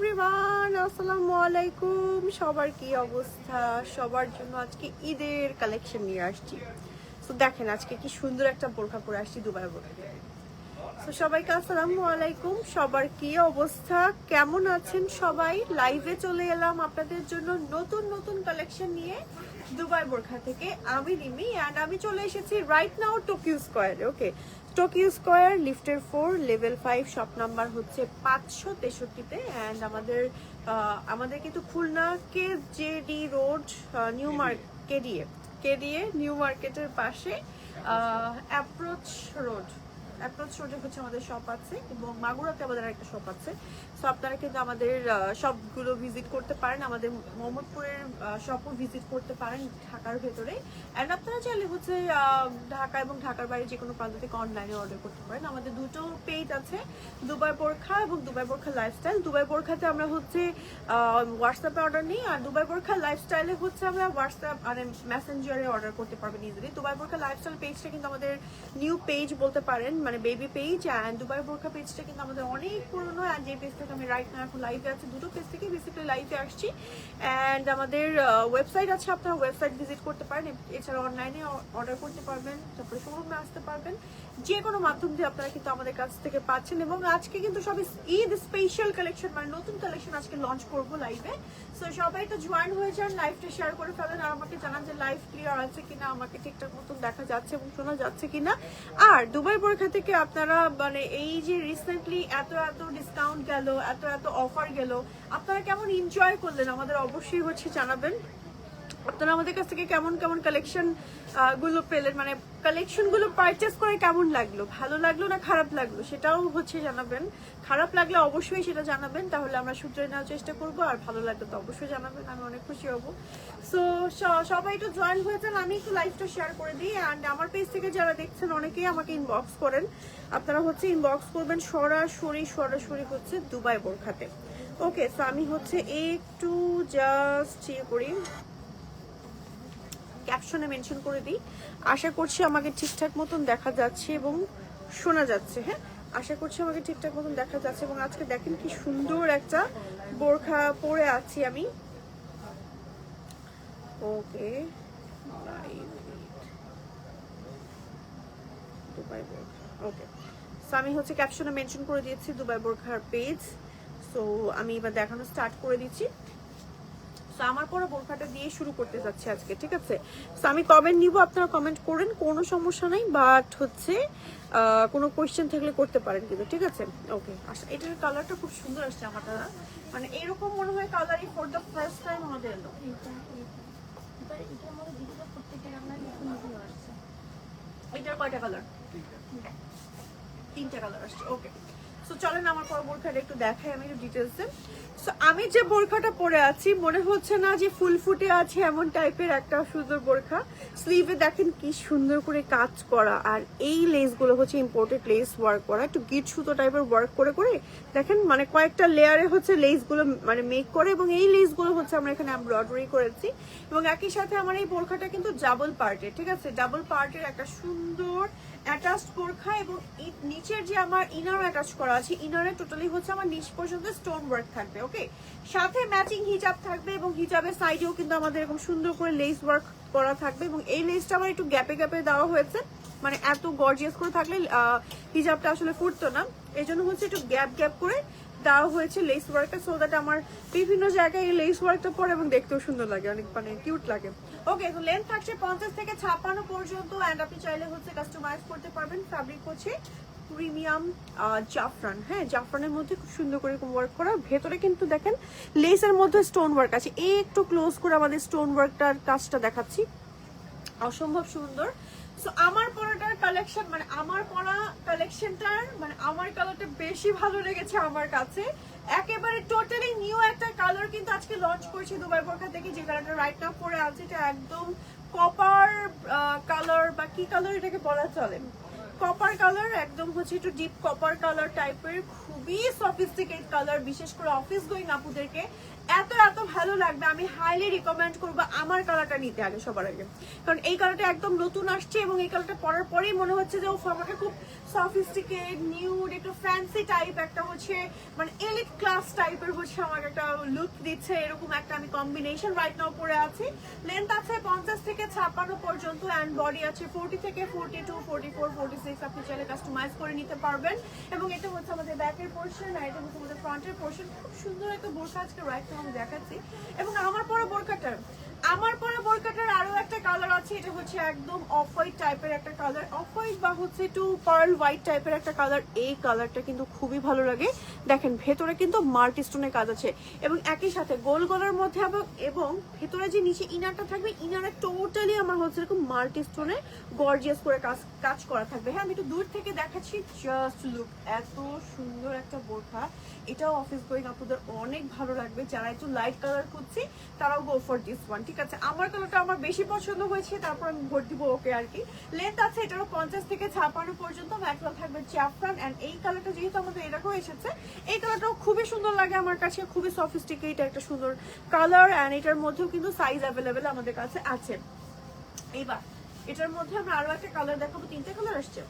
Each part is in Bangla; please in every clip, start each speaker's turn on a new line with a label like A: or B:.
A: এভরিওয়ান, আসসালামু আলাইকুম। সবার কি অবস্থা? সবার জন্য আজকে ঈদের কালেকশন নিয়ে আসছি। তো দেখেন আজকে কি সুন্দর একটা বোরখা পরে আসছি দুবাই বোরখা। তো সবাইকে আসসালামু আলাইকুম। সবার কি অবস্থা, কেমন আছেন সবাই? লাইভে চলে এলাম আপনাদের জন্য নতুন নতুন কালেকশন নিয়ে দুবাই বোরখা থেকে। আমি রিমি অ্যান্ড আমি চলে এসেছি রাইট নাও টোকিও স্কোয়ারে। ওকে, টোকিও স্কোয়ার লিফটের 4 লেভেল 5 শপ নাম্বার হচ্ছে 563-তে। অ্যান্ড আমাদের কিন্তু Khulna KJD road, new market, KDA new মার্কেটের পাশে অ্যাপ্রোচ রোডে হচ্ছে আমাদের শপ আছে, এবং মাগুরাতে আমাদের একটা শপ আছে। সো আপনারা কিন্তু আমাদের শপগুলো ভিজিট করতে পারেন, আমাদের মোহাম্মদপুরের শপও ভিজিট করতে পারেন ঢাকার ভেতরে। অ্যান্ড আপনারা চাইলে হচ্ছে ঢাকা এবং ঢাকার বাইরে যে কোনো প্রান্ত থেকে অনলাইনে অর্ডার করতে পারেন। আমাদের দুটো পেজ আছে, দুবাই বোরখা এবং দুবাই বোরখা লাইফস্টাইল। দুবাই বোরখাতে আমরা হচ্ছে হোয়াটসঅ্যাপে অর্ডার নিই, আর দুবাই বোরখা লাইফস্টাইলে হচ্ছে আমরা হোয়াটসঅ্যাপ মানে মেসেঞ্জারে অর্ডার করতে পারবেন ইজিলি। দুবাই বোরখা লাইফস্টাইল পেজটা কিন্তু আমাদের নিউ পেজ বলতে পারেন, মানে বেবি পেজ। অ্যান্ড দুবাই বোরখা পেজটা কিন্তু আমাদের অনেক পুরনো, অ্যান্ড যে পেজ থেকে আমি রাইট না এখন লাইভে আছি, দুটো পেজ থেকে বেসিক্যালি লাইভে আসছি। অ্যান্ড আমাদের ওয়েবসাইট আছে, আপনারা ওয়েবসাইট ভিজিট করতে পারেন। এছাড়া অনলাইনে অর্ডার করতে পারবেন, তারপরে শোরুমে আসতে পারবেন, যে কোনো মাধ্যম দিয়ে আপনারা কিন্তু আমাদের কাছ থেকে পাচ্ছেন। এবং আজকে কিন্তু সব ঈদ স্পেশাল কালেকশন, মানে নতুন কালেকশন আজকে লঞ্চ করবো লাইভে। সো সবাই তো জয়েন হয়ে যান, লাইভটা শেয়ার করে ফেলেন, আর আমাকে জানান যে লাইভ ক্লিয়ার আছে কিনা, আমাকে ঠিকঠাক মতন দেখা যাচ্ছে এবং শোনা যাচ্ছে কিনা। আর দুবাই বোরখা থেকে আপনারা মানে এই যে রিসেন্টলি এত ডিসকাউন্ট গেল, এত অফার গেল, আপনারা কেমন এনজয় করলেন আমাদের অবশ্যই হচ্ছে জানাবেন। আপনারা আমাদের কাছ থেকে কেমন কেমন কালেকশন গুলো পেলেন, মানে কালেকশন গুলো পারচেস করে কেমন লাগলো, ভালো লাগলো না খারাপ লাগলো সেটাও হচ্ছে জানাবেন। খারাপ লাগলে অবশ্যই সেটা জানাবেন, তাহলে আমরা শুধরে নেওয়ার চেষ্টা করবো। আর ভালো লাগলে তো অবশ্যই জানাবেন, আমি অনেক খুশি হব। সো সবাই একটু জয়েন হয়ে যান, আমি একটু লাইভটা শেয়ার করে দিই। অ্যান্ড আমার পেজ থেকে যারা দেখছেন অনেকেই আমাকে ইনবক্স করেন, আপনারা হচ্ছে ইনবক্স করবেন সরাসরি হচ্ছে দুবাই বোরখাতে। ওকে, সো আমি হচ্ছে একটু জাস্ট করি, ক্যাপশনে মেনশন করে দিই। আশা করছি আমাকে ঠিকঠাক মতন দেখা যাচ্ছে এবং শোনা যাচ্ছে। হ্যাঁ, আশা করছি আমাকে ঠিকঠাক মতন দেখা যাচ্ছে। এবং আজকে দেখেন কি সুন্দর একটা বোরখা পরে আছি আমি। ওকে, দুবাই বোরখা। ওকে, সো আমি হচ্ছে ক্যাপশনে মেনশন করে দিয়েছি দুবাই বোরখার পেজ। সো আমি এবার দেখানো স্টার্ট করে দিচ্ছি। আমার পরে বোরখাটা দিয়ে শুরু করতে যাচ্ছি আজকে, ঠিক আছে? তো আমি কমেন্ট নিব, আপনারা কমেন্ট করেন, কোনো সমস্যা নাই। বাট হচ্ছে কোনো কোয়েশ্চেন থাকলে করতে পারেন কিন্তু, ঠিক আছে? ওকে, আচ্ছা, এটার কালারটা খুব সুন্দর আসছে আমার দ্বারা, মানে এরকম মনে হয় কালারই ফর দ্য ফার্স্ট টাইম আমাদের এলো। এটার কয়টা কালার? তিনটা কালার আসছে। ওকে, সো চলেন আমার পর বোরখাটা একটু দেখাই আমি একটু ডিটেলসে। সো আমি যে বোরখাটা পরে আছি মনে হচ্ছে না যে ফুল ফুটে আছে এমন টাইপের একটা সুন্দর বোরখা। স্লিভে দেখেন কি সুন্দর করে কাজ করা, আর এই লেসগুলো হচ্ছে ইম্পোর্টেড লেস ওয়ার্ক করা, একটু গিট সুতো টাইপের ওয়ার্ক করে করে দেখেন, মানে কয়েকটা লেয়ারে হচ্ছে লেসগুলো মানে মেক করে, এবং এই লেসগুলো হচ্ছে আমরা এখানে এমব্রয়ডারি করেছি। এবং একই সাথে আমার এই বোরখাটা কিন্তু ডাবল পার্টের, ঠিক আছে? ডাবল পার্টের একটা সুন্দর অ্যাটাচড বোরখা, এবং নিচের যে আমার ইনার অ্যাটাচ করা আছে, ইনারে টোটালি হচ্ছে আমার নিচ পর্যন্ত স্টোন ওয়ার্ক থাকবে। ওকে, সাথে ম্যাচিং হিজাব থাকবে, এবং হিজাবের সাইডেও কিন্তু আমাদের এরকম সুন্দর করে লেস ওয়ার্ক করা থাকবে। এবং এই লেসটা আমার একটু গ্যাপে গ্যাপে দেওয়া হয়েছে, মানে এত গর্জিয়াস করে থাকলে হিজাবটা আসলে ফুটতো না, এই জন্য হচ্ছে একটু গ্যাপ গ্যাপ করে দেওয়া হয়েছে লেস ওয়ার্কটা, সো দ্যাট আমার বিভিন্ন জায়গায় এই লেস ওয়ার্কটা পরে এবং দেখতেও সুন্দর লাগে, অনেক মানে কিউট লাগে। ওকে, তো লেন্থ থাকছে 50 থেকে 56 পর্যন্ত, অ্যান্ড আপনি চাইলে হচ্ছে কাস্টমাইজ করতে পারবেন। ফ্যাব্রিক হচ্ছে প্রিমিয়াম জাফরান, হ্যাঁ জাফরানের মধ্যে খুব সুন্দর করে ওয়ার্ক করা। ভেতরে কিন্তু দেখেন লেসের মধ্যে স্টোন ওয়ার্ক আছে। এই একটু ক্লোজ করে আমাদের স্টোন ওয়ার্কটার কাজটা দেখাচ্ছি, অসম্ভব সুন্দর। সো আমার পরাটার কালেকশন, মানে আমার পরা কালেকশনটার মানে আমার কালারটা বেশি ভালো লেগেছে আমার কাছে। একেবারে টোটালি নিউ একটা কালার কিন্তু আজকে লঞ্চ করেছি দুবাই বোরখা থেকে, যে কালারটা রাইট নাও পরে আছে। এটা একদম কপার কালার, বা কি কালার এটাকে বলা চলে, কপার কালার, একদম হচ্ছে একটু ডিপ কপার কালার টাইপের, খুবই সফিস্টিকেট কালার, বিশেষ করে অফিস গোয়িং আপুদেরকে এত এত ভালো লাগবে। আমি হাইলি রিকমেন্ড করবো আমার কালারটা নিতে আগে, সবার আগে, কারণ এই কালারটা একদম নতুন আসছে এবং এই কালারটা পরার পরেই মনে হচ্ছে যে ও আমাকে খুব সফিস্টিকেট নিউড একটু ফ্যান্সি টাইপ একটা হচ্ছে মানে এলিট ক্লাস টাইপের হচ্ছে আমাকে একটা লুক দিচ্ছে। এরকম একটা আমি কম্বিনেশন রাইট নাও পরে আছি। লেন্থ আছে 50 থেকে 56 পর্যন্ত অ্যান্ড বডি আছে 40 থেকে 42, 44, 46। আপনি চাইলে কাস্টমাইজ করে নিতে পারবেন। এবং এটা হচ্ছে আমাদের ব্যাকের পোর্শন আর এটা হচ্ছে আমাদের ফ্রন্টের পোর্শন। খুব সুন্দর একটা বোরকা আজকে রাইট নাও আমি দেখাচ্ছি। এবং আমার পরা বোরকাটার আরো একটা কালার আছে, এটা হচ্ছে একদম অফ হোয়াইট টাইপের একটা কালার, অফ হোয়াইট বা হচ্ছে একটু পার্ল হোয়াইট টাইপের একটা কালার। এই কালারটা কিন্তু খুবই ভালো লাগে। দেখেন ভেতরে কিন্তু মাল্টি স্টোনের কাজ আছে এবং একই সাথে গোল গলার মধ্যে এবং ভেতরে যে নিচে ইনারটা থাকবে, ইনারে টোটালি আমার হচ্ছে এরকম মাল্টি স্টোনে গর্জিয়াস করে কাজ করা থাকবে। হ্যাঁ, আমি একটু দূর থেকে দেখাচ্ছি, জাস্ট লুক, এত সুন্দর একটা বোরখা। এটাও অফিস গোয়িং আপুদের অনেক ভালো লাগবে। যারা একটু লাইট কালার খুঁজছি তারাও গো ফর দিস ওয়ান। ঠিক আছে, আমার কালারটা আমার বেশি পছন্দ হয়েছে, তারপর আমি ভোট দিব ওকে আর কি। লেন্থ আছে এটারও 50 থেকে 56 পর্যন্ত। ম্যাক্সিমাম থাকবে চ্যাফরান অ্যান্ড এই কালারটা যেহেতু আমাদের এরকম এসেছে, এই কালারটাও খুবই সুন্দর লাগে আমার কাছে, খুবই সফিস্টিকেট একটা সুন্দর কালার অ্যান্ড এটার মধ্যেও কিন্তু সাইজ অ্যাভেলেবেল আমাদের কাছে আছে। এইবার এটার মধ্যে আমরা আরো একটা কালার দেখাবো, 3টে কালার আসছে।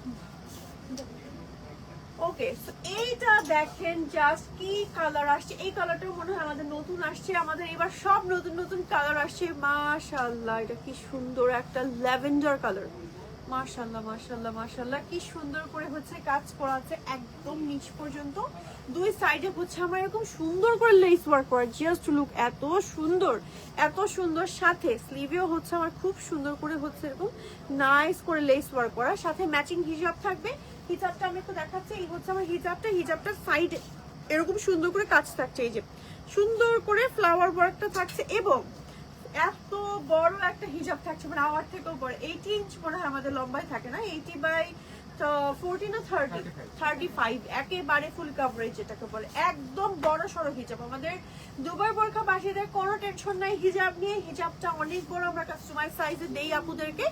A: ওকে, এইটা দেখেন জাস্ট কি কালার আসছে। এই কালারটাও মনে হয় আমাদের নতুন আসছে, আমাদের এবার সব নতুন নতুন কালার আসছে। মাশাআল্লাহ, এটা কি সুন্দর একটা ল্যাভেন্ডার কালার। মাশাআল্লাহ মাশাআল্লাহ মাশাআল্লাহ, কি সুন্দর করে হচ্ছে কাজ করা আছে একদম নিচ পর্যন্ত। দুই সাইডে হচ্ছে আমার এরকম সুন্দর করে লেস ওয়ার্ক করা, জাস্ট লুক, এত সুন্দর এত সুন্দর। সাথে স্লিভেও হচ্ছে আমার খুব সুন্দর করে হচ্ছে এরকম নাইস করে লেস ওয়ার্ক করা, সাথে ম্যাচিং হিজাব থাকবে। হিজাবটা আমি একটু দেখাচ্ছি, এই হচ্ছে আমার হিজাবটার সাইডে এরকম সুন্দর করে কাজ থাকছে, এই যে সুন্দর করে ফ্লাওয়ার ওয়ার্কটা থাকছে এবং এত বড় একটা হিজাব থাকছে, মানে আমার থেকেও বড়। 80 ইঞ্চ মনে হয় আমাদের লম্বায় থাকে না, 80 বাই 40 না 35, একেবারে ফুল কভারেজ যেটাকে বলে, একদম বড় সড়ো হিজাব। আমাদের দুবাই বোরখা বাসীদের কোনো টেনশন নাই হিজাব নিয়ে, হিজাবটা অনেক বড়, আমরা কাস্টমাইজ সাইজে দেই আপুদেরকে।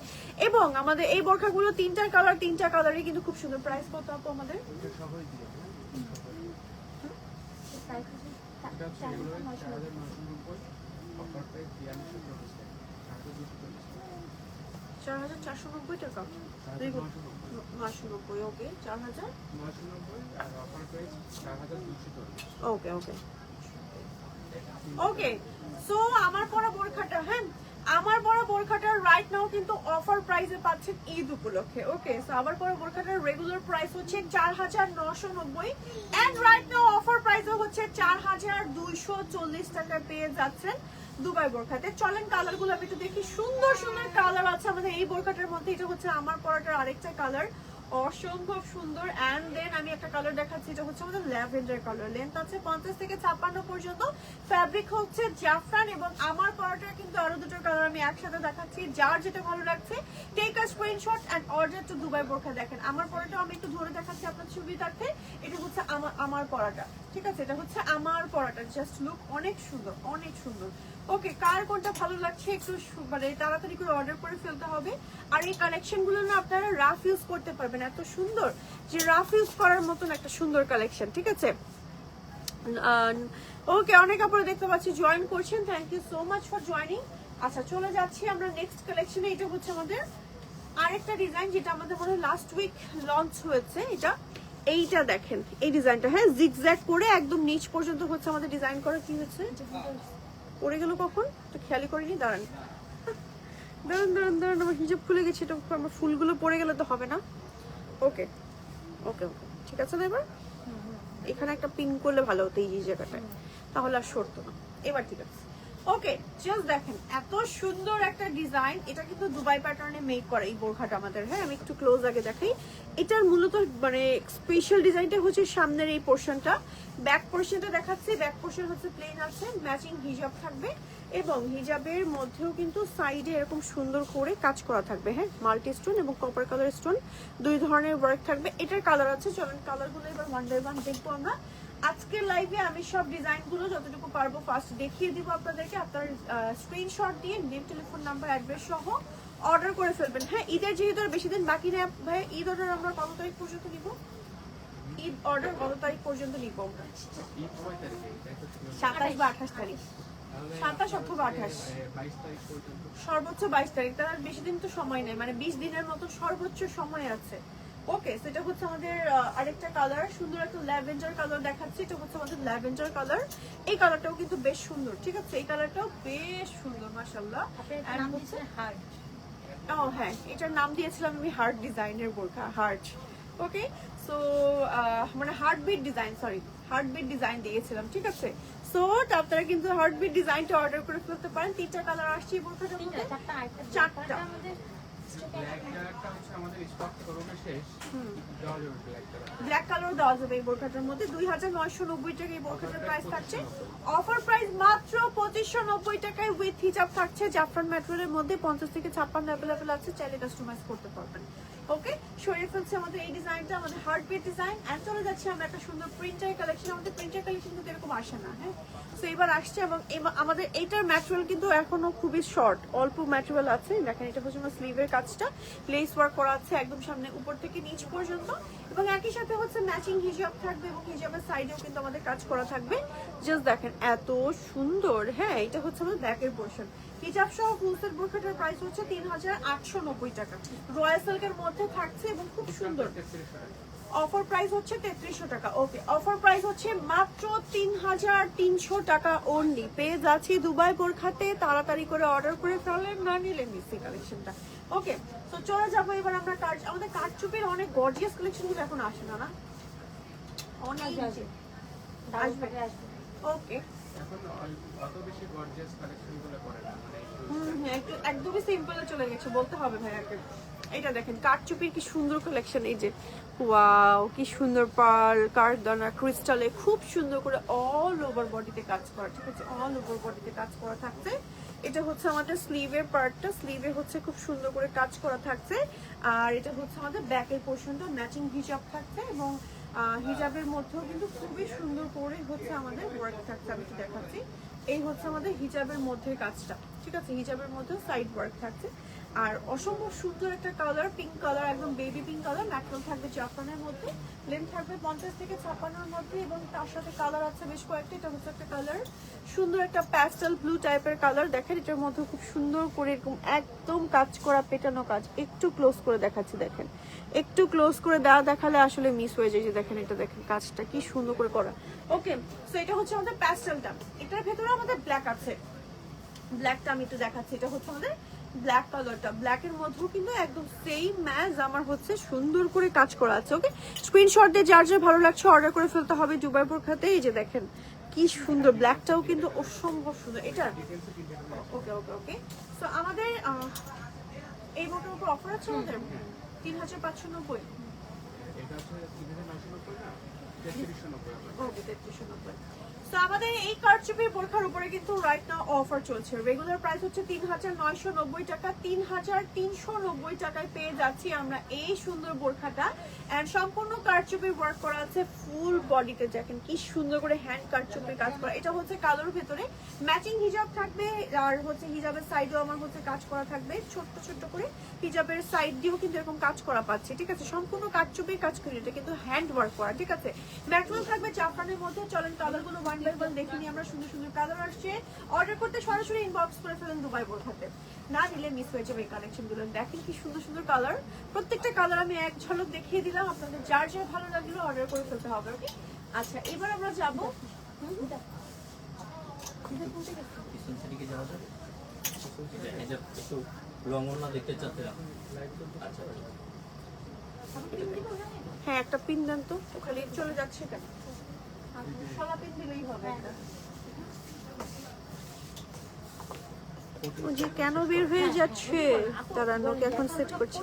A: এবং আমাদের এই বোরখাগুলো তিনটা কালারই কিন্তু খুব সুন্দর। প্রাইস কত আপু আমাদের? $4,490 টাকা, 990। ওকে, 4,000, ওকে ওকে ওকে। সো আমার পরা বোরখাটা, হ্যাঁ আমার পরা বোরখাটার রাইট নাও কিন্তু অফার প্রাইসে পাচ্ছেন ঈদ উপলক্ষে। ওকে, সো আমার পরা বোরখাটার রেগুলার প্রাইস হচ্ছে 4,990 এন্ড রাইট নাও অফার প্রাইসে হচ্ছে 4,240 টাকায় পেয়ে যাচ্ছেন দুবাই বোরখাতে। চলেন কালারগুলো আমি একটু দেখি, সুন্দর সুন্দর কালার আছে আমাদের এই বোরখাটার মধ্যে। এটা হচ্ছে আমার পরাটার আরেকটা কালার, অসম্ভব সুন্দর। অ্যান্ড দেন আমি একটা কালার দেখাচ্ছি, এটা হচ্ছে আমাদের ল্যাভেন্ডার কালার। লেন্থ আছে 50 থেকে 56 পর্যন্ত, ফ্যাব্রিক হচ্ছে জাফরান। এবং আমার পরাটার কিন্তু আরো দুটো কালার আমি একসাথে দেখাচ্ছি, যার যেটা ভালো লাগছে take a screenshot and order to Dubai বোরখা। দেখেন আমার পরাটা আমি একটু ধরে দেখাচ্ছি আপনার সুবিধার্থে। এটা হচ্ছে আমার পরাটা, ঠিক আছে, এটা হচ্ছে আমার পরাটা। জাস্ট লুক, অনেক সুন্দর অনেক সুন্দর। ওকে, কার কোনটা ভালো লাগছে একটু মানে তাড়াতাড়ি করে অর্ডার করে ফেলতে হবে। আর এই কালেকশন গুলো না আপনারা রাফ ইউজ করতে পারবেন, এত সুন্দর যে রাফ ইউজ করার মতন একটা সুন্দর কালেকশন, ঠিক আছে। ওকে, অনেক আপনারা দেখতে পাচ্ছি জয়েন করছেন, thank you so much for joining. আচ্ছা, চলে যাচ্ছি আমরা নেক্সট কালেকশনে। এটা হচ্ছে আমাদের আরেকটা ডিজাইন, যেটা আমাদের মনে হয় লাস্ট উইক লঞ্চ হয়েছে। এইটা দেখেন এই ডিজাইনটা, হ্যাঁ জিগজ্যাগ করে একদম নিচ পর্যন্ত হচ্ছে আমাদের ডিজাইন করা। কি হচ্ছে, পড়ে গেল কখন তো খেয়ালই করিনি, দাঁড়ান আমার হিজাব খুলে গেছে, এটা আমার ফুলগুলো পড়ে গেলে তো হবে না। ওকে ওকে ওকে, ঠিক আছে না। এবার এখানে একটা পিন করলে ভালো হতো এই জায়গাটায়, তাহলে আর সরতো না। এবার ঠিক আছে। ওকে, জাস্ট দেখেন এত সুন্দর একটা ডিজাইন। এটা কিন্তু দুবাই প্যাটার্নে মেক করা এই বোরখাটা আমাদের। হ্যাঁ, আমি একটু ক্লোজ আগে দেখাই। এটার মূলত মানে স্পেশাল ডিজাইনটা হচ্ছে সামনের এই পোর্শনটা। ব্যাক পোর্শনটা দেখাচ্ছি, ব্যাক পোর্শন হচ্ছে প্লেন আছে, ম্যাচিং হিজাব থাকবে এবং হিজাবের মধ্যেও কিন্তু সাইডে এরকম সুন্দর করে কাজ করা থাকবে। হ্যাঁ, মাল্টি স্টোন এবং কপার কালার স্টোন, দুই ধরনের ওয়ার্ক থাকবে। এটার কালার আছে, চলেন কালারগুলো এবার ওয়ান বাই ওয়ান দেখবো আমরা। আজকের লাইভে আমি সব ডিজাইনগুলো যতটুকু পারবো ফার্স্ট দেখিয়ে দিব আপনাদেরকে। আপনার স্ক্রিনশট দিয়ে নেম, টেলিফোন নাম্বার, অ্যাড্রেস সহ অর্ডার করে ফেলবেন। হ্যাঁ, ঈদের যেহেতু আর বেশি দিন বাকি নেই ভাই, ঈদ অর্ডার আমরা কত তারিখ পর্যন্ত নিব? ঈদ অর্ডার কত তারিখ পর্যন্ত নিব আমরা? 27 বা 28 তারিখ, 27 অথবা 28, সর্বোচ্চ 22 তারিখ। তার আর বেশি দিন তো সময় নেই, মানে 20 দিনের মতো সর্বোচ্চ সময় আছে। ওকে, সেটা হচ্ছে আমাদের আরেকটা কালার, সুন্দর একটা ল্যাভেন্ডার কালার দেখাচ্ছি। এটা হচ্ছে আমাদের ল্যাভেন্ডার কালার। এই কালারটাও কিন্তু বেশ সুন্দর, ঠিক আছে? এই কালারটাও বেশ সুন্দর মাশাআল্লাহ। ও হ্যাঁ, এটার নাম দিয়েছিলাম আমি হার্ট ডিজাইনের বোরখা, হার্ট। ওকে, সো মানে heartbeat design, sorry heartbeat design দিয়েছিলাম, ঠিক আছে? সো আপনারা কিন্তু হার্টবিট ডিজাইনটা অর্ডার করে ফেলতে পারেন। 3টা কালার আসছে এই বোরখাটার মধ্যে, 4টা। ব্ল্যাক কালারও দেওয়া যাবে এই বোরখাটার মধ্যে। 2990 টাকা এই বোরখাটার প্রাইস থাকছে। অফার প্রাইস মাত্র 2590 টাকায় উইথ হিজাব থাকছে। জাফরান ম্যাটেরিয়ালের মধ্যে 50 থেকে 56 অ্যাভেলেবল আছে, চাইলে কাস্টমাইজ করতে পারবেন। ওকে, সরিয়ে ফেলছে আমাদের এই ডিজাইনটা, আমাদের হার্টবিট ডিজাইন। এন্ড চলে যাচ্ছে আমরা একটা সুন্দর প্রিন্টার কালেকশন। আমাদের প্রিন্টার কালেকশন কিন্তু এরকম আসে না, হ্যাঁ? সো এবার আসছে, এবং আমাদের এইটার ম্যাটেরিয়াল কিন্তু এখনো খুবই শর্ট, অল্প ম্যাটেরিয়াল আছে। দেখেন, এটা হচ্ছে আমার স্লিভের কাজটা, লেস ওয়ার্ক করা আছে একদম সামনে উপর থেকে নিচ পর্যন্ত, এবং একই সাথে হচ্ছে ম্যাচিং হিজাব থাকবে, এবং হিজাবের সাইডেও কিন্তু আমাদের কাজ করা থাকবে। জাস্ট দেখেন এত সুন্দর। হ্যাঁ, এটা হচ্ছে আমাদের ব্যাকের পোর্শন। হিজাব সহ ফুল সেট বোরখাটার প্রাইস হচ্ছে 3890 টাকা। রয়্যাল সিল্কের মধ্যে থাকছে এবং খুব সুন্দর। অফার প্রাইস হচ্ছে 3300 টাকা। ওকে, অফার প্রাইস হচ্ছে মাত্র 3300 টাকা অনলি। পেয়ে যাচ্ছি দুবাই বোরখাতে। তাড়াতাড়ি করে অর্ডার করে ফেলেন, না নিলে মিসি কালেকশনটা। ওকে, তো চলে যাবো এবার আমরা আমাদের কারচুপির অনেক গর্জিয়াস কালেকশনগুলো এখন আসে না, না অনেক আসবে। ওকে, একদমই সিম্পলে চলে গেছে বলতে হবে ভাইয়াকে। এটা দেখেন কারচুপির কি সুন্দর কালেকশন। এই যে ওয়াও, কি সুন্দর পার্ল, কারদানা, ক্রিস্টালে খুব সুন্দর করে অল ওভার বডিতে কাজ করা, ঠিক আছে? অল ওভার বডিতে কাজ করা থাকছে। এটা হচ্ছে আমাদের স্লিভের পার্টটা, স্লিভে হচ্ছে খুব সুন্দর করে কাজ করা থাকছে। আর এটা হচ্ছে আমাদের ব্যাকের পোর্শনটা, ম্যাচিং হিজাব থাকছে, এবং হিজাবের মধ্যেও কিন্তু খুবই সুন্দর করে হচ্ছে আমাদের ওয়ার্ক থাকছে। আমি একটু দেখাচ্ছি, এই হচ্ছে আমাদের হিজাবের মধ্যে কাজটা, ঠিক আছে? হিজাবের মধ্যে সাইড ওয়ার্ক থাকছে। আর অসম্ভব সুন্দর একটা কালার, পিঙ্ক কালার, একদম বেবি পিঙ্ক কালার। ম্যাটেরিয়াল থাকবে জাফরানের মধ্যে, লেন্থ থাকবে 50 থেকে 56 মধ্যে, এবং তার সাথে কালার আছে বেশ কয়েকটা। এটা হচ্ছে একটা কালার, সুন্দর একটা প্যাস্টেল ব্লু টাইপের কালার। দেখেন, এটার মধ্যে খুব সুন্দর করে এরকম একদম কাজ করা, পেটানো কাজ। একটু ক্লোজ করে দেখাচ্ছি, দেখেন একটু ক্লোজ করে দেখালে আসলে মিস হয়ে যায়। যে দেখেন, এটা দেখেন কাজটা কি সুন্দর করে করা। ওকে, সো এটা হচ্ছে আমাদের প্যাস্টেলটা। এটার ভেতরে আমাদের ব্ল্যাক আছে, ব্ল্যাকটা আমি একটু দেখাচ্ছি। এটা হচ্ছে আমাদের ব্ল্যাক কালারটা, ব্ল্যাকের মধ্যেও কিন্তু একদম সেম ম্যাচ আমার হচ্ছে সুন্দর করে কাজ করা আছে। ওকে, স্ক্রিনশট দিয়ে যার যার ভালো লাগছে অর্ডার করে ফেলতে হবে দুবাই বোরখাতে। এই যে দেখেন কি সুন্দর, ব্ল্যাকটাও কিন্তু অসম্ভব সুন্দর এটা। ওকে ওকে ওকে, সো আমাদের এই বোরখার উপর অফার আছে আমাদের 3590। ওকে, 3390। তো আমাদের এই কারচুপির বোরখার উপরে কিন্তু রাইট নাও অফার চলছে। রেগুলার প্রাইস হচ্ছে 3990 টাকা, 3390 টাকায় পেয়ে যাচ্ছি আমরা এই সুন্দর বোরখাটা। এন্ড সম্পূর্ণ কারচুপির ওয়ার্ক করা আছে ফুল বডিতে। দেখেন কি সুন্দর করে হ্যান্ড কারচুপির কাজ করা। এটা হচ্ছে কালোর ভেতরে ম্যাচিং হিজাব থাকবে, আর হচ্ছে হিজাবের সাইডেও আমার হচ্ছে কাজ করা থাকবে ছোট্ট ছোট্ট করে। হিজাবের সাইড দিয়েও কিন্তু এরকম কাজ করা পাচ্ছি, ঠিক আছে? সম্পূর্ণ কারচুপির কাজ করি, এটা কিন্তু হ্যান্ড ওয়ার্ক করা, ঠিক আছে? ম্যাটেরিয়াল থাকবে জাফরানের মধ্যে। চলেন কালারগুলো ওয়ান বাই ওয়ান দেখে নিই আমরা। সুন্দর সুন্দর কালার আসছে। অর্ডার করতে সরাসরি ইনবক্স করে ফেলেন দুবাই বোরখাতে, না নিলে মিস হয়ে যাবে এই কালেকশনগুলো। দেখেন কি সুন্দর সুন্দর কালার, প্রত্যেকটা কালার আমি এক ঝলক দেখিয়ে দিলাম। আপনাদের যার যার ভালো লাগলো অর্ডার করে ফেলতে হবে। ওকে, আচ্ছা এবার আমরা যাবো হ্যাঁ একটা পিন দেন তো, ওখানে চলে যাচ্ছে কেন? সলা পিন দিলেই হবে একটা। যে কেন বের হয়ে যাচ্ছে তারা নোকে এখন সেট করছে।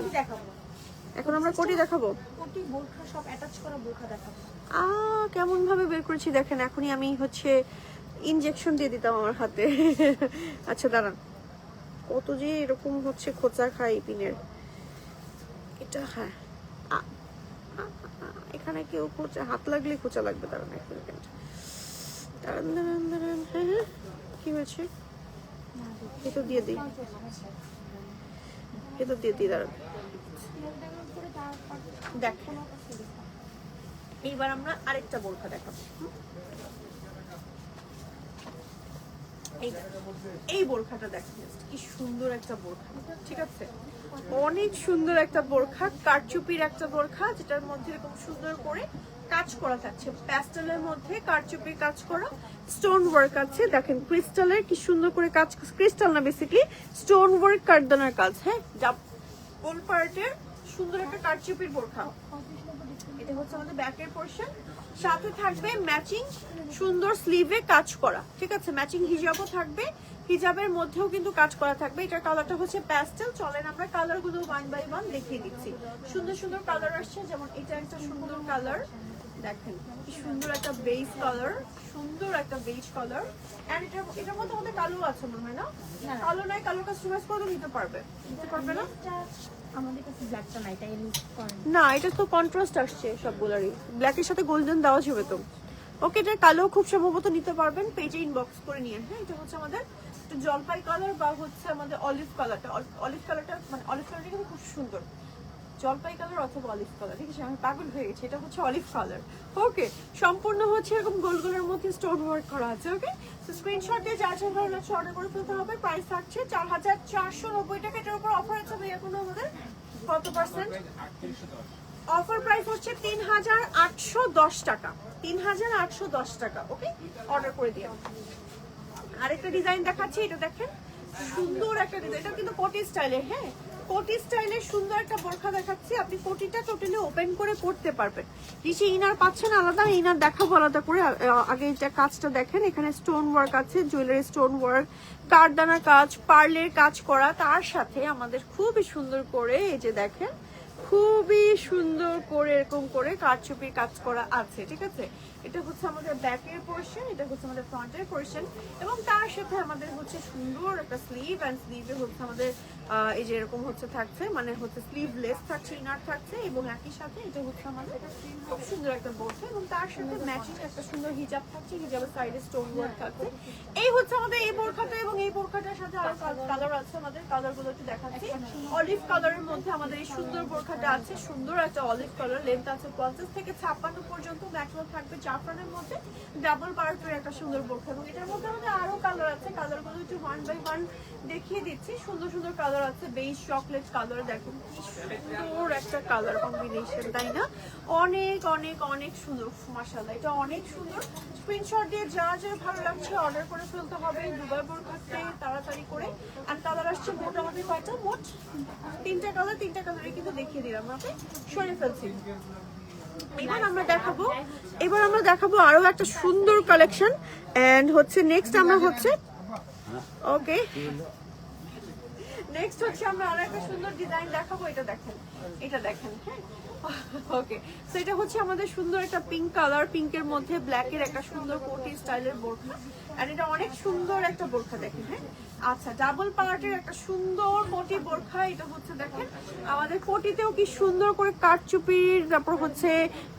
A: এখন আমরা কোটি দেখাবো, কোটি বোরখা সব অ্যাটাচ করা বোরখা দেখাবো। কেমন ভাবে বের করেছি দেখেন। এখনই আমি হচ্ছে ইনজেকশন দিয়ে দিতাম আমার হাতে। আচ্ছা দাঁড়ান, কত যে এরকম হচ্ছে খোঁচা খাই পিনের। এটা হ্যাঁ, এখানে কেউ খোঁচা, হাত লাগলে খোঁচা লাগবে। দাঁড়ান এক সেকেন্ড, দাঁড়ান দাঁড়ান দাঁড়ান। হ্যাঁ হ্যাঁ, কি হয়েছে? এটা দিয়ে দিই। ভেতর দিয়ে দিয়ে দাঁড়ান দেখেন। এইবার আমরা আরেকটা বোরখা দেখাবো। এই বোরখাটা দেখেন কি সুন্দর একটা বোরখা, ঠিক আছে, অনেক সুন্দর একটা বোরখা, কারচুপির একটা বোরখা যেটার মধ্যে এরকম সুন্দর করে কাজ করা থাকছে, প্যাস্টেলের মধ্যে কারচুপির কাজ করা, স্টোন ওয়ার্ক আছে দেখেন, ক্রিস্টালের কি সুন্দর করে কাজ, ক্রিস্টাল না বেসিক্যালি স্টোন ওয়ার্ক কারদানার কাজ। হ্যাঁ, ডাবল পার্টের সুন্দর একটা কারচুপির বোরখা। এটা হচ্ছে আমাদের ব্যাকের পোরশন, সাথে থাকবে ম্যাচিং সুন্দর স্লিভে কাজ করা, ঠিক আছে, ম্যাচিং হিজাবও থাকবে, হিজাবের মধ্যেও কিন্তু কাজ করা থাকবে। এটার কালারটা হচ্ছে প্যাস্টেল। চলেন আমরা কালারগুলো 1 বাই 1 দেখিয়ে দিচ্ছি। সুন্দর সুন্দর কালার আসছে, যেমন এটা একটা সুন্দর কালার দেখেন, কি সুন্দর একটা বেজ কালার, সুন্দর একটা বেজ কালার। এন্ড এটার মধ্যে আমাদের কালো আছে মনে হয় না? কালো নাই, কালো কাস্টমাইজ করে নিতে পারবে না?
B: আমাদের কাছে ব্ল্যাকটা নাই, তাই ইউজ করেন
A: না, এটা তো কন্ট্রাস্ট আসছে সবগুলোরই, ব্ল্যাকের সাথে গোল্ডেন দেওয়া যাবে তো। ওকে, এটা কালো খুব সম্ভবত নিতে পারবেন, পেজে ইনবক্স করে নিয়ে। হ্যাঁ, এটা হচ্ছে আমাদের জলপাই কালার বা হচ্ছে আমাদের অলিভ কালারটা, অলিভ কালারটা মানে অলিভ কালারটা কিন্তু খুব সুন্দর, জলপাই কালার অথবা অলিভ কালার, ঠিক আছে, আমি পাগল হয়ে গেছি, এটা হচ্ছে অলিভ কালার। ওকে, সম্পূর্ণ হচ্ছে এরকম গোল গোলের মধ্যে স্টোন ওয়ার্ক করা আছে। ওকে, তো স্ক্রিনশট দিয়ে যা যা ভালো লাগছে অর্ডার করে ফেলতে হবে। প্রাইস থাকছে 4490 টাকা। এটার উপর অফার আছে ভাইয়া কোনো আমাদের কত পার্সেন্ট অফার? প্রাইস হচ্ছে 3810 টাকা, 3810 টাকা। ওকে, অর্ডার করে দিও। আরেকটা ডিজাইন দেখাচ্ছি, এটা দেখেন সুন্দর একটা ডিজাইন, এটা কিন্তু কোটি স্টাইলের। হ্যাঁ, কোটি স্টাইলের সুন্দর একটা বোরখা দেখাচ্ছি, আপনি কোটিটা টোটালি ওপেন করে পড়তে পারবেন। নিচে ইনার পাচ্ছেন আলাদা, ইনার দেখাবো আলাদা করে। আগে এটা কাজটা দেখেন, এখানে স্টোন ওয়ার্ক আছে, জুয়েলারি স্টোন ওয়ার্ক, কারদানা কাজ, পার্লের কাজ করা, তার সাথে আমাদের খুবই সুন্দর করে এই যে দেখেন, খুবই সুন্দর করে এরকম করে কারচুপির কাজ করা আছে, ঠিক আছে। এটা হচ্ছে আমাদের ব্যাকের পোরশন, এটা হচ্ছে আমাদের ফ্রন্টের পোরশন, এবং তার সাথে আমাদের হচ্ছে সুন্দর একটা স্লিভ, এন্ড স্লিভে হচ্ছে আমাদের এই যে এরকম হচ্ছে থাকছে, মানে হচ্ছে স্লিভলেস থাকছে, ইনার থাকছে, এবং একই সাথে এটা হচ্ছে আমাদের খুব সুন্দর একটা বোরখা, এবং তার সাথে ম্যাচিং একটা সুন্দর হিজাব থাকছে, হিজাবের সাইডে স্টোন ওয়ার্ক থাকছে। এই হচ্ছে আমাদের এই বোরখাটা, এবং এই বোরখাটার সাথে আরো কালার আছে, আমাদের কালারগুলো একটু দেখাচ্ছি। অলিভ কালারের মধ্যে আমাদের এই সুন্দর বোরখাটা আছে, সুন্দর একটা অলিভ কালার, লেন্থ আছে 50 থেকে 56 পর্যন্ত, ম্যাক্সিমাম থাকবে জাফরানের মধ্যে, ডাবল পার্টের একটা সুন্দর বোরখা, এবং এটার মধ্যে আমাদের আরো কালার আছে, কালারগুলো একটু 1 বাই 1 দেখিয়ে দিচ্ছি। সুন্দর সুন্দর কালার আছে, বেজ চকলেট কালার, দেখুন কি সুন্দর একটা কালার কম্বিনেশন, তাই না? অনেক অনেক অনেক সুন্দর, মাশাআল্লাহ, এটা অনেক সুন্দর। স্ক্রিনশট দিয়ে যা যা ভালো লাগছে অর্ডার করে ফেলতে হবে দুবার বোরখাতে তাড়াতাড়ি করে। আর কালার আসছে মোটামুটি কয়টা? মোট 3টা কালার, 3টা কালারে কিন্তু দেখিয়ে দিলাম, ওকে, সরে ফেলছি। এবার আমরা দেখাবো আরো একটা সুন্দর কালেকশন, এন্ড হচ্ছে নেক্সট আমরা হচ্ছে ওকে নেক্সট হচ্ছে আমরা আরো একটা সুন্দর ডিজাইন দেখাবো। এটা দেখেন, হ্যাঁ, ওকে, সো এটা হচ্ছে আমাদের সুন্দর একটা পিঙ্ক কালার, পিঙ্কের মধ্যে ব্ল্যাকের একটা সুন্দর কোটি স্টাইলের বোরখা, আর এটা অনেক সুন্দর একটা বোরখা দেখেন। হ্যাঁ, আচ্ছা, ডাবল পার্টের একটা সুন্দর কোটি বোরখা। এটা হচ্ছে দেখেন আমাদের কোটিতেও কি সুন্দর করে কাঠচুপির, তারপর হচ্ছে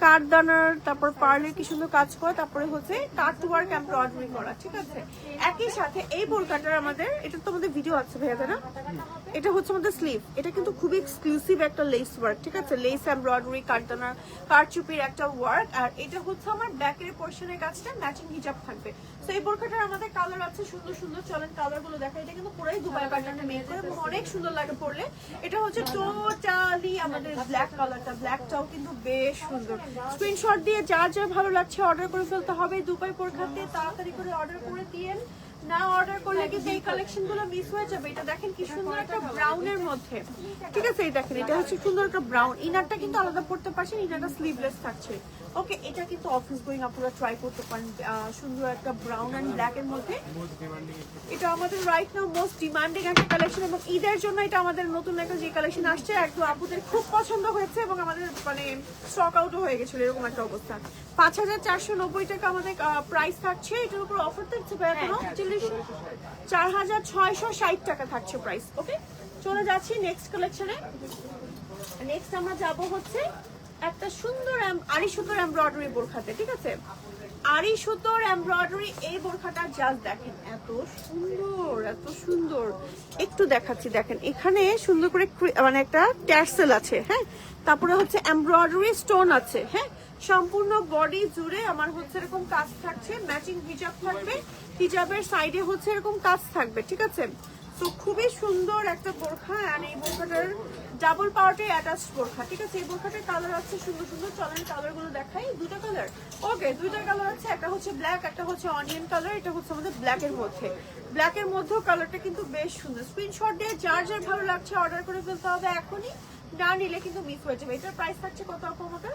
A: কাঠদানার, তারপর পার্লের কি সুন্দর কাজ করা, তারপরে হচ্ছে কাটওয়ার্ক এমব্রয়ডারি করা, ঠিক আছে। একই সাথে এই বোরখাটার আমাদের, এটা তো আমাদের ভিডিও আছে ভাইয়া, তাই না? এটা হচ্ছে আমাদের স্লিভ, এটা কিন্তু খুবই এক্সক্লুসিভ একটা লেস ওয়ার্ক, ঠিক আছে, লেস এমব্রয়ডারি, কাঠদানা, কারচুপির একটা ওয়ার্ক, আর এটা হচ্ছে আমার ব্যাকের পোরশনের কাজটা ম্যাচিং হিজাব থাকবে। তো এই বোরখাটার আমাদের কালার আছে সুন্দর সুন্দর, চলেন কালারগুলো দেখা। এটা কিন্তু পুরাই দুবাই প্যাটার্নে মেক করে এবং অনেক সুন্দর লাগে পরলে। এটা হচ্ছে টোটালি আমাদের ব্ল্যাক কালারটা, ব্ল্যাকটাও কিন্তু বেশ সুন্দর। স্ক্রিনশট দিয়ে যা যা ভালো লাগছে অর্ডার করে ফেলতে হবে দুবাই বোরখাতে, তাড়াতাড়ি করে অর্ডার করে দিয়েন, না অর্ডার করলে কিন্তু এই কালেকশন গুলো মিস হয়ে যাবে। এটা দেখেন কি সুন্দর একটা ব্রাউনের মধ্যে, ঠিক আছে, এই দেখেন এটা হচ্ছে সুন্দর একটা ব্রাউন, ইনারটা কিন্তু আলাদা পড়তে পারছেন, ইনারটা স্লিভলেস থাকছে। ওকে, এটা কিন্তু অফিস গোয়িং আপনারা ট্রাই করতে পারেন, সুন্দর একটা ব্রাউন এন্ড ব্ল্যাক এর মধ্যে। এটা আমাদের রাইট নাও মোস্ট ডিমান্ডিং একটা কালেকশন, এবং ঈদের জন্য এটা আমাদের নতুন একটা যে কালেকশন আসছে একদম আপুদের খুব পছন্দ হয়েছে, এবং আমাদের মানে স্টক আউটও হয়ে গেছিল, এরকম একটা অবস্থা। 5490 টাকা আমাদের প্রাইস থাকছে, এটার উপর অফার থাকছে 4660 টাকা থাকছে প্রাইস। ওকে, চলে যাচ্ছি নেক্সট কালেকশনে। নেক্সট আমরা যাব হচ্ছে একটা সুন্দর আড়ি সুতোর এমব্রয়ডারি বোরখাতে, ঠিক আছে, জারি সুতোর এমব্রয়ডারি এই বোরখাটা জাস্ট দেখেন, এত সুন্দর এত সুন্দর। একটু দেখাচ্ছি, দেখেন এখানে সুন্দর করে মানে একটা ট্যাসেল আছে, হ্যাঁ, তারপরে হচ্ছে এমব্রয়ডারি স্টোন আছে, হ্যাঁ, সম্পূর্ণ বডি জুড়ে আমার হচ্ছে এরকম কাজ থাকছে, ম্যাচিং হিজাব থাকবে, হিজাবের সাইডে হচ্ছে এরকম কাজ থাকবে, ঠিক আছে। তো খুবই সুন্দর একটা বোরখা, আর এই বোরখাটার ডাবল পার্টে অ্যাটাচ বোরখা, ঠিক আছে। এই বোরখাটার কালার আছে সুন্দর সুন্দর, চলেন কালার গুলো দেখাই। দুটো কালার, ওকে, দুইটা কালার আছে, একটা হচ্ছে ব্ল্যাক, একটা হচ্ছে অনিয়ন কালার। এটা হচ্ছে আমাদের ব্ল্যাকের মধ্যে, ব্ল্যাকের মধ্যেও কালারটা কিন্তু বেশ সুন্দর। স্ক্রিনশট দিয়ে যার যার ভালো লাগছে অর্ডার করে ফেলতে হবে এখনই, না নিলে কিন্তু মিস হয়ে যাবে। এটার প্রাইস থাকছে কত আপু আমাদের?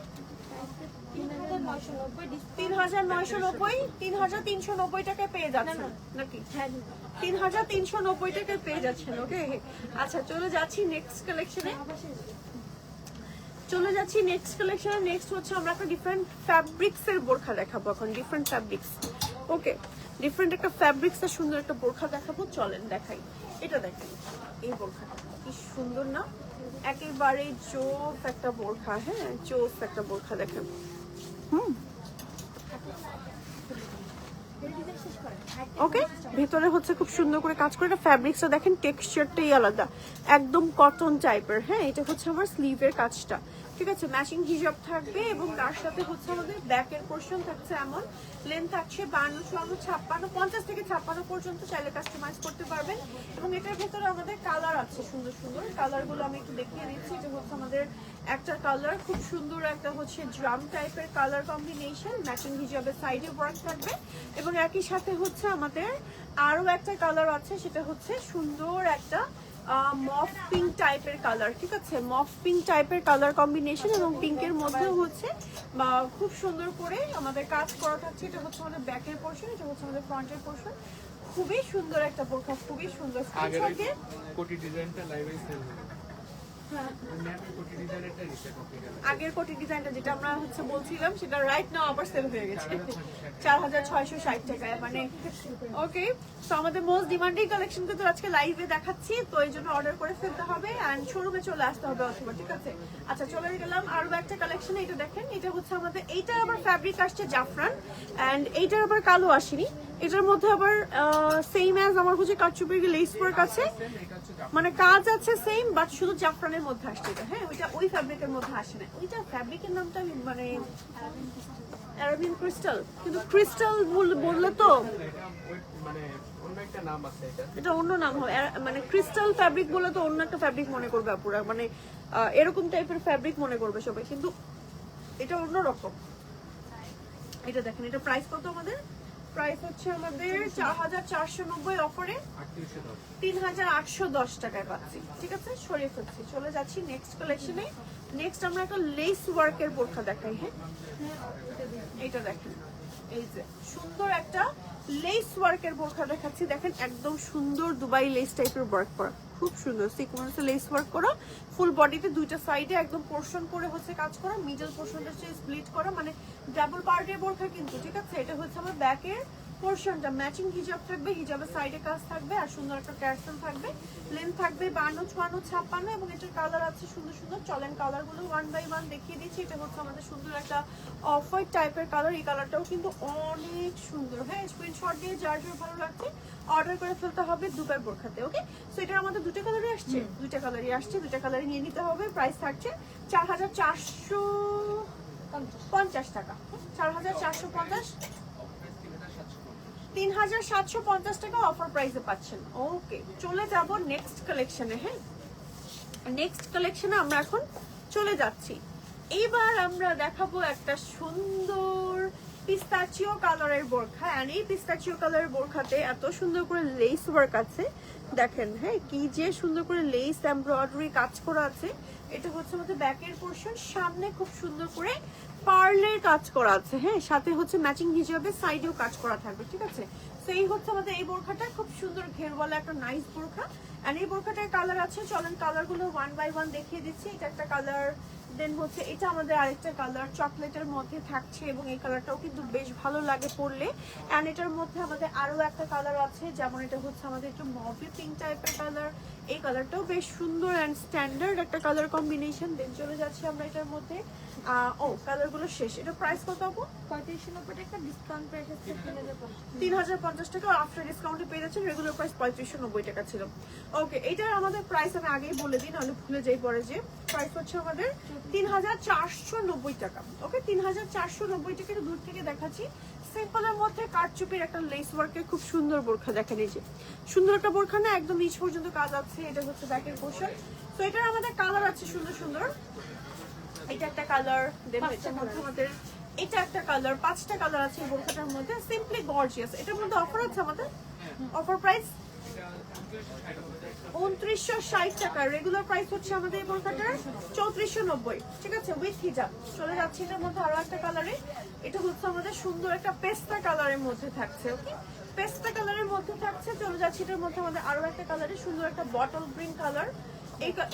A: 3990, 3390 টাকায় পেয়ে যাচ্ছেন নাকি? 3390 টাকায় পেয়ে যাচ্ছেন, ওকে। আচ্ছা, চলে যাচ্ছি নেক্সট কালেকশনে। নেক্সট হচ্ছে আমরা একটা ডিফারেন্ট ফ্যাব্রিক্স এর বোরখা দেখাবো এখন, ডিফারেন্ট ফ্যাব্রিক্স, ওকে, ডিফারেন্ট একটা ফ্যাব্রিক্স এর সুন্দর একটা বোরখা দেখাবো, চলেন দেখাই। এটা দেখেন, এই বোরখাটা কি সুন্দর না, একেবারে জোস একটা বোরখা, হ্যাঁ, জোস একটা বোরখা দেখেন। ওকে, ভেতরে হচ্ছে খুব সুন্দর করে কাজ করে, এটা ফ্যাব্রিক্সটা দেখেন, টেক্সচারটাই আলাদা, একদম কটন টাইপের, হ্যাঁ। এটা হচ্ছে আমার স্লিভের কাজটা, ঠিক আছে, ম্যাচিং হিজাব থাকবে এবং তার সাথে হচ্ছে আমাদের ব্যাকের পোর্শন থাকছে এমন, লেন্থ থাকছে 52, 54, 56, 50 থেকে 56 পর্যন্ত, চাইলে কাস্টমাইজ করতে পারবেন। এবং এটার ভেতরে আমাদের কালার আছে সুন্দর সুন্দর, কালারগুলো আমি একটু দেখিয়ে দিচ্ছি। এটা হচ্ছে আমাদের একটা কালার, খুব সুন্দর একটা হচ্ছে ড্রাম টাইপের কালার কম্বিনেশন, ম্যাচিং হিজাবের সাইডে ওয়ার্ক থাকবে। এবং একই সাথে হচ্ছে আমাদের আরো একটা কালার আছে, সেটা হচ্ছে সুন্দর একটা মফ পিঙ্ক টাইপের কালার, ঠিক আছে, মফ পিঙ্ক টাইপের কালার কম্বিনেশন, এবং পিঙ্কের মধ্যে হচ্ছে বা খুব সুন্দর করে আমাদের কাজ করা থাকছে। এটা হচ্ছে আমাদের ব্যাকের পোর্শন, এটা হচ্ছে আমাদের ফ্রন্টের পোর্শন। খুবই সুন্দর একটা বোরখা, খুবই সুন্দর।
C: কোটি ডিজাইনটা লাইভে সেল হবে।
A: আগের কোটি ডিজাইনটা যেটা আমরা হচ্ছে বলছিলাম, সেটা রাইট নাও আবার সেল হয়ে গেছে 4660 টাকায়, মানে ওকে। তো আমাদের মোস্ট ডিমান্ডিং কালেকশনকে তো আজকে লাইভে দেখাচ্ছি, তো এই জন্য অর্ডার করে ফেলতে হবে এন্ড শোরুমে চলে আসতে হবে অথবা, ঠিক আছে। আচ্ছা, চলে গেলাম আরো একটা কালেকশন। এটা দেখেন, এটা হচ্ছে আমাদের, এইটা আবার ফ্যাব্রিক আসছে জাফরান, এন্ড এইটার আবার কালো আসেনি। এটার মধ্যে আবার সেম অ্যাজ আমার হচ্ছে কারচুপির লেস ওয়ার্ক আছে, মানে কাজ আছে সেম, বাট শুধু জাফরানের মধ্যে আসছে এটা, হ্যাঁ, ওইটা ওই ফ্যাব্রিকের মধ্যে আসে না। ওইটা ফ্যাব্রিকের নামটা আমি মানে অ্যারাবিয়ান ক্রিস্টাল, কিন্তু ক্রিস্টাল বললে তো
C: মানে অন্য একটা নাম আছে,
A: এটা অন্য নাম হবে, মানে ক্রিস্টাল ফ্যাব্রিক বলে তো অন্য একটা ফ্যাব্রিক মনে করবে আপুরা, মানে এরকম টাইপের ফ্যাব্রিক মনে করবে সবাই, কিন্তু এটা অন্য রকম। এটা দেখেন, এটা প্রাইস কত আমাদের? প্রাইস হচ্ছে আমাদের 4490, অফারে 3810 টাকায় পাচ্ছি, ঠিক আছে। সরিয়ে ফেলছি, চলে যাচ্ছি নেক্সট কালেকশনে। নেক্সট আমরা একটা লেস ওয়ার্কের বোরখা দেখাই, হ্যাঁ, এটা দেখেন, এই যে সুন্দর একটা লেস ওয়ার্কের বোরখা দেখাচ্ছি, দেখেন একদম সুন্দর দুবাই লেস টাইপের ওয়ার্ক করা, খুব সুন্দর সিকোয়েন্সে লেস ওয়ার্ক করা, ফুল বডিতে দুইটা সাইডে একদম পোর্শন করে হচ্ছে কাজ করা, মিডল পোর্শনটা হচ্ছে স্প্লিট করা, মানে ডাবল পার্টের বোরখা কিন্তু, ঠিক আছে। এটা হচ্ছে আমার ব্যাকের পোর্শনটা, ম্যাচিং হিজাব থাকবে, হিজাবের সাইডে কাজ থাকবে, আর সুন্দর একটা ক্যারসেল থাকবে, লেন্থ থাকবে 52, 54, 56, এবং এটার কালার আছে সুন্দর সুন্দর। চলেন কালারগুলো ওয়ান বাই ওয়ান দেখিয়ে দিচ্ছি। এটা হচ্ছে আমাদের সুন্দর একটা অফ হোয়াইট টাইপের কালার, এই কালারটাও কিন্তু অনেক সুন্দর, হ্যাঁ। স্ক্রিনশট দিয়ে যার যার ভালো লাগছে অর্ডার করে ফেলতে হবে দুবার বোরখাতে, ওকে। সো এটা আমাদের দুটো কালারই আসছে, দুইটা কালারই নিয়ে নিতে হবে। প্রাইস থাকছে 4450 টাকা, 4450, 3750 টাকা অফার প্রাইসে পাচ্ছেন, ওকে। চলে যাব নেক্সট কালেকশনে, হ্যাঁ, নেক্সট কালেকশনে আমরা এখন চলে যাচ্ছি। এবার আমরা দেখাবো একটা সুন্দর পিস্তাচিও কালারের বোরখা, আর এই পিস্তাচিও কালারের বোরখাতে এত সুন্দর করে লেস ওয়ার্ক আছে, দেখেন, হ্যাঁ, কি যে সুন্দর করে লেস এমব্রয়ডারি কাজ করা আছে। এটা হচ্ছে আমাদের ব্যাকের পোর্শন, সামনে খুব সুন্দর করে পার্লের কাজ করা আছে, হ্যাঁ, সাথে হচ্ছে ম্যাচিং হিজাবে সাইডেও কাজ করা থাকবে, ঠিক আছে। সেই হচ্ছে আমাদের এই বোরখাটা, খুব সুন্দর ঘেরওয়ালা একটা নাইস বোরখা, আর এই বোরখাটার কালার আছে, চলেন কালারগুলো ওয়ান বাই ওয়ান দেখিয়ে দিচ্ছি। এটা একটা কালার, দেন হচ্ছে এটা আমাদের আরেকটা কালার চকলেটের মধ্যে থাকছে, এবং এই কালারটাও কিন্তু বেশ ভালো লাগে পরলে। অ্যান্ড এটার মধ্যে আমাদের আরো একটা কালার আছে, যেমন এটা হচ্ছে আমাদের একটু মভি পিঙ্ক টাইপের কালার, এই কালারটাও বেশ সুন্দর অ্যান্ড স্ট্যান্ডার্ড একটা কালার কম্বিনেশন। দেন চলে যাচ্ছি আমরা এটার মধ্যে ও কালারগুলো শেষ। এটা প্রাইস কত আপু?
B: 3590 টাকা, ডিসকাউন্ট প্রাইস হচ্ছে
A: 3050 টাকা, আফটার ডিসকাউন্টে পেয়ে যাচ্ছেন। রেগুলার প্রাইস 3590 টাকা ছিল। ওকে, এটার আমাদের প্রাইস আমি আগেই বলে দিই, নাহলে ভুলে যাই পরে। যে প্রাইস হচ্ছে আমাদের 3490 টাকা। ওকে, 3490 টাকা। দূর থেকে দেখাচ্ছি, সিম্পলের মধ্যে কারচুপির একটা লেস ওয়ার্কের খুব সুন্দর বোরখা। দেখেন এই যে সুন্দর একটা বোরখা না, একদম নিচ পর্যন্ত কাজ আছে। এটা হচ্ছে ব্যাকের পোর্শন। তো এটার আমাদের কালার আছে সুন্দর সুন্দর। এটা একটা কালার, দেন এটার মধ্যে আমাদের এটা একটা কালার, 5টা কালার আছে এই বোরখাটার মধ্যে। Simply gorgeous. এটার মধ্যে অফার আছে আমাদের। অফার প্রাইস 2960 টাকা। রেগুলার প্রাইস হচ্ছে আমাদের এই বোরখাটার 3490। ঠিক আছে, উইথ হিজাব। চলে যাচ্ছে এটার মধ্যে আরো একটা কালারে। এটা হচ্ছে আমাদের সুন্দর একটা পেস্তা কালারের মধ্যে থাকছে। ওকে, পেস্তা কালারের মধ্যে থাকছে। চলে যাচ্ছে এটার মধ্যে আমাদের আরো একটা কালারে, সুন্দর একটা বটল গ্রিন কালার।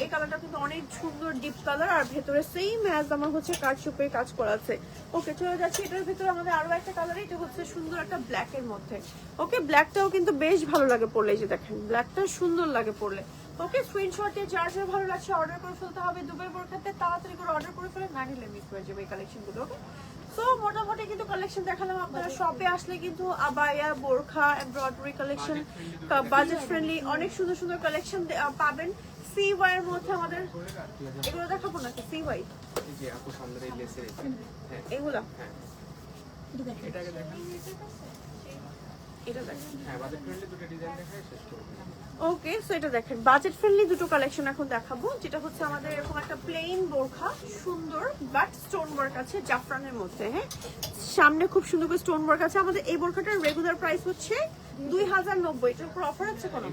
A: এই কালারটা কিন্তু অনেক সুন্দর ডিপ কালার, আর ভেতরে সেম অ্যাজ আমার হচ্ছে কারচুপির কাজ করা আছে। ওকে, চলে যাচ্ছে এটার ভিতরে আমাদের আরো একটা কালার। এটা হচ্ছে সুন্দর একটা ব্ল্যাক এর মধ্যে। ওকে, ব্ল্যাকটাও কিন্তু বেশ ভালো লাগে পরলে। এই যে দেখেন, ব্ল্যাকটা সুন্দর লাগে পরলে। ওকে, স্ক্রিনশট দিয়ে যার যার ভালো লাগছে অর্ডার করে ফেলতে হবে। দুবাই বোরখাতে তাড়াতাড়ি করে অর্ডার করে ফেলে, না নিলে মিস হয়ে যাবে এই কালেকশনগুলো। ওকে, সো মোটামুটি কিন্তু কালেকশন দেখালাম। আপনারা শপে আসলে কিন্তু আবায়া, বোরখা, এমব্রয়ডারি কালেকশন, বাজেট ফ্রেন্ডলি অনেক সুন্দর সুন্দর কালেকশন পাবেন। CY এর মধ্যে আমাদের এগুলো দেখাবো নাকি? CY
C: এই যে আপু সামনের এই লেসের হ্যাঁ
A: এগুলা,
C: হ্যাঁ এটাকে দেখেন।
A: এটা দেখেন।
C: হ্যাঁ বাজেট ফ্রেন্ডলি দুটো ডিজাইন দেখাই শেষ করব।
A: ওকে, সো এটা দেখেন, বাজেট ফ্রেন্ডলি দুটো কালেকশন এখন দেখাবো। যেটা হচ্ছে আমাদের এরকম একটা প্লেন বোরখা, সুন্দর বাট স্টোন ওয়ার্ক আছে জাফরানের মধ্যে। হ্যাঁ, সামনে খুব সুন্দর করে স্টোন ওয়ার্ক আছে। আমাদের এই বোরখাটার রেগুলার প্রাইস হচ্ছে 2090। এটার উপর অফার আছে কোনো?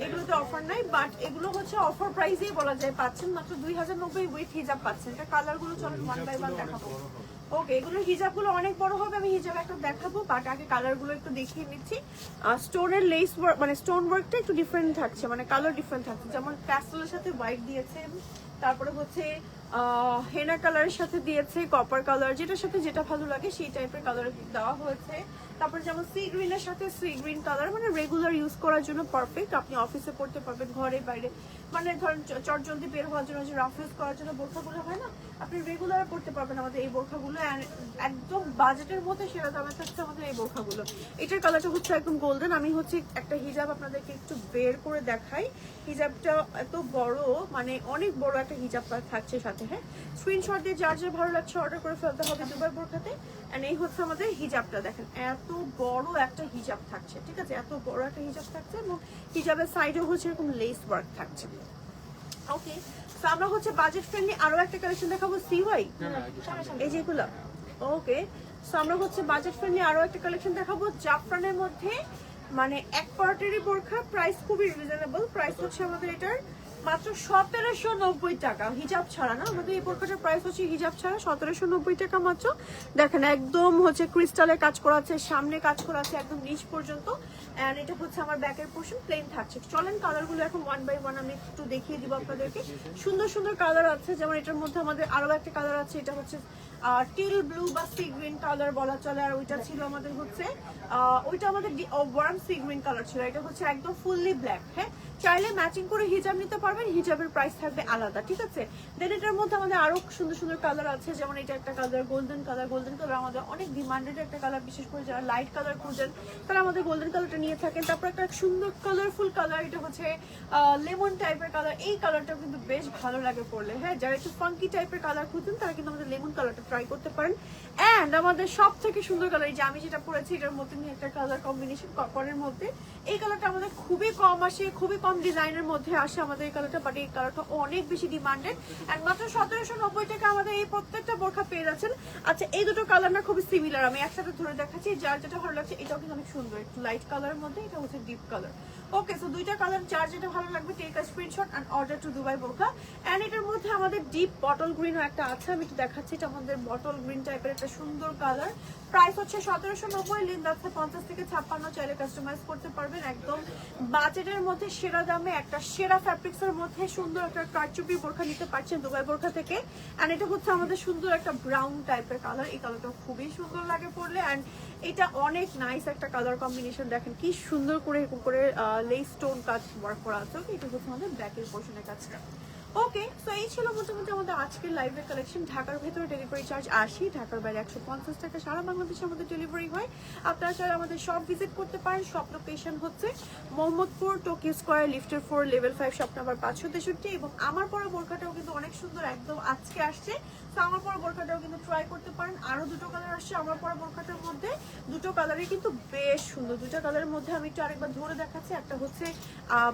A: এগুলোতে অফার নাই, বাট এগুলো হচ্ছে অফার প্রাইসেই বলা যায় পাচ্ছেন মাত্র 2090 উইথ হিজাব পাচ্ছেন। এটা কালারগুলো চলেন ওয়ান বাই ওয়ান দেখাবো। ওকে, এগুলোর হিজাবগুলো অনেক বড় হবে, আমি হিজাব একটা দেখাবো, বাট আগে কালারগুলো একটু দেখিয়ে নিচ্ছি। স্টোনের লেস ওয়ার্ক মানে স্টোন ওয়ার্কটা একটু ডিফারেন্ট থাকছে, মানে কালার ডিফারেন্ট থাকছে। যেমন প্যাস্টেলের সাথে হোয়াইট দিয়েছে, তারপরে হচ্ছে হেনা কালারের সাথে দিয়েছে কপার কালার, যেটার সাথে যেটা ভালো লাগে সেই টাইপের কালার দেওয়া হয়েছে। তারপরে যেমন সি গ্রিনের সাথে সি গ্রিন কালার, মানে রেগুলার ইউজ করার জন্য পারফেক্ট। আপনি অফিসে পড়তে পারবেন, ঘরে বাইরে, মানে ধরেন চটজলদি বের হওয়ার জন্য, যে রাফ ইউজ করার জন্য বোরখাগুলো হয় না, আপনি রেগুলার পড়তে পারবেন আমাদের এই বোরখাগুলো। একদম বাজেটের মধ্যে সেরা দামে থাকছে আমাদের এই বোরখাগুলো। এটার কালারটা হচ্ছে একদম গোল্ডেন। আমি হচ্ছে একটা হিজাব আপনাদেরকে একটু বের করে দেখাই। হিজাবটা এত বড়, মানে অনেক বড় একটা হিজাব থাকছে সাথে। হ্যাঁ, স্ক্রিনশট দিয়ে যার যার ভালো লাগছে অর্ডার করে ফেলতে হবে দুবাই বোরখাতে। এন্ড এই হচ্ছে আমাদের হিজাবটা, দেখেন এত বড় একটা হিজাব থাকছে। ঠিক আছে, এত বড় একটা হিজাব থাকছে, এবং হিজাবের সাইডে হচ্ছে এরকম লেস ওয়ার্ক থাকছে। ওকে, তো আমরা হচ্ছে বাজেট ফ্রেন্ডলি আরো একটা কালেকশন দেখাবো। CY এই যেগুলো। ওকে, সো আমরা হচ্ছে বাজেট ফ্রেন্ডলি আরো একটা কালেকশন দেখাবো জাফরানের মধ্যে, মানে এক পার্টেরই বোরখা। প্রাইস খুবই রিজনেবল। প্রাইস হচ্ছে আমাদের এটার মাত্র 1790 টাকা, হিজাব ছাড়া না। আমাদের এই বোরখাটার প্রাইস হচ্ছে হিজাব ছাড়া 1790 টাকা মাত্র। দেখেন একদম হচ্ছে ক্রিস্টালের কাজ করা আছে, সামনে কাজ করা আছে একদম নিচ পর্যন্ত। এন্ড এটা হচ্ছে আমার ব্যাকের পোর্শন প্লেন থাকছে। চলেন কালারগুলো এখন ওয়ান বাই ওয়ান আমি একটু দেখিয়ে দিব আপনাদেরকে। সুন্দর সুন্দর কালার আছে, যেমন এটার মধ্যে আমাদের আরো একটা কালার আছে। এটা হচ্ছে টিল ব্লু বা সি গ্রিন কালার বলা চলে। আর ওইটা ছিল আমাদের হচ্ছে ওইটা আমাদের ওয়ার্ম সি গ্রিন কালার ছিল। এটা হচ্ছে একদম ফুললি ব্ল্যাক। হ্যাঁ, চাইলে ম্যাচিং করে হিজাব নিতে পারবেন, হিজাবের প্রাইস থাকবে আলাদা। ঠিক আছে, দেন এটার মধ্যে আমাদের আরো সুন্দর সুন্দর কালার আছে, যেমন এটা একটা colour golden colour. Golden colour আমাদের অনেক ডিমান্ডেড একটা কালার, বিশেষ করে যারা লাইট কালার খুঁজেন তারা আমাদের গোল্ডেন কালারটা নিয়ে থাকেন। তারপর একটা সুন্দর কালারফুল কালার, এটা হচ্ছে লেমন টাইপের কালার। এই কালারটা কিন্তু বেশ ভালো লাগে পরলে। হ্যাঁ, যারা একটু ফাঙ্কি টাইপের কালার খুঁজেন তারা কিন্তু আমাদের লেমন কালারটা ট্রাই করতে পারেন। এন্ড আমাদের সব থেকে সুন্দর কালার, এই যে আমি যেটা পরেছি এটার মধ্যে নিয়ে একটা কালার কম্বিনেশন কপারের মধ্যে। এই কালারটা আমাদের খুবই কম আসে, খুবই কম ডিজাইনের মধ্যে আসে আমাদের এই কালারটা, বাট এই কালারটা অনেক বেশি ডিমান্ডেড। এন্ড মাত্র 1790 টাকা আমাদের এই প্রত্যেকটা বোরখা পেয়ে যাচ্ছেন। আচ্ছা, এই দুটো কালার না খুবই সিমিলার, আমি একসাথে ধরে দেখাচ্ছি। যার যেটা ভালো লাগছে, এটাও কিন্তু অনেক সুন্দর, একটু লাইট কালারের মধ্যে, এটা হচ্ছে ডিপ কালার। ওকে, সো দুইটা কালার, যার যেটা ভালো লাগবে take a screenshot and order to Dubai বোরখা। এন্ড এটার মধ্যে আমাদের ডিপ বটল গ্রিনও একটা আছে, আমি একটু দেখাচ্ছি। এটা আমাদের বটল গ্রিন টাইপের একটা সুন্দর কালার। প্রাইস হচ্ছে 1790, লেন্থ আছে 50 থেকে 56, চাইলে কাস্টমাইজ করতে পারবেন। একদম বাজেটের মধ্যে সেরা দামে একটা সেরা ফ্যাব্রিক্সের মধ্যে সুন্দর একটা কারচুপি বোরখা নিতে পারছেন দুবাই বোরখা থেকে। এন্ড এটা হচ্ছে আমাদের সুন্দর একটা ব্রাউন টাইপের কালার। এই কালারটা খুবই সুন্দর লাগে পরলে। এন্ড এটা অনেক নাইস একটা কালার কম্বিনেশন। দেখেন কি সুন্দর করে এরকম করে লেস স্টোন কাজ ওয়ার্ক করা আছে। ওকে, এটা হচ্ছে আমাদের ব্যাকের পোর্শনের কাজটা। ওকে, সো এই ছিল মোটামুটি আমাদের আজকের লাইভের কালেকশন। ঢাকার ভেতরে ডেলিভারি চার্জ 80, ঢাকার বাইরে 150 টাকা। সারা বাংলাদেশে আমাদের ডেলিভারি হয়। আপনারা চাইলে আমাদের শপ ভিজিট করতে পারেন। শপ লোকেশন হচ্ছে মোহাম্মদপুর, টোকিও স্কয়ার, লিফটের 4, লেভেল 5, শপ নাম্বার 563। এবং আমার পরা বোরখাটাও কিন্তু অনেক সুন্দর, একদম আজকে আসছে। তো আমার পরা বোরখাটাও কিন্তু ট্রাই করতে পারেন। আরো দুটো কালার আসছে আমার পরা বোরখাটার মধ্যে। দুটো কালারই কিন্তু বেশ সুন্দর। দুটো কালারের মধ্যে আমি একটু আরেকবার ধরে দেখাচ্ছি। একটা হচ্ছে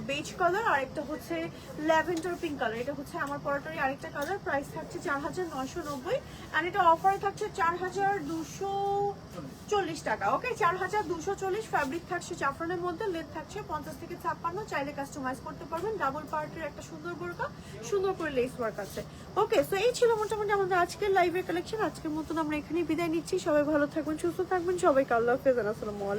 A: বেজ কালার, আর একটা হচ্ছে ল্যাভেন্ডার পিঙ্ক কালার। এটা হচ্ছে আমার পরাটারই আরেকটা কালার। প্রাইস থাকছে 4990, আর এটা অফারে থাকছে 4240 টাকা। ওকে, 4240। ফ্যাব্রিক থাকছে জাফরানের মধ্যে, লেন্থ থাকছে 50 থেকে 56। চাইলে কাস্টমাইজ করতে পারবেন। ডাবল পার্টের একটা সুন্দর বোরকা, সুন্দর করে লেস ওয়ার্ক আছে। ওকে, সো এই ছিল মোটামুটি আমাদের আজকের লাইভের কালেকশন। আজকের মতন আমরা এখানেই বিদায় নিচ্ছি। সবাই ভালো থাকবেন, সুস্থ থাকবেন। সবাইকে আল্লাহ হাফেজ, আসসালামু আলাইকুম।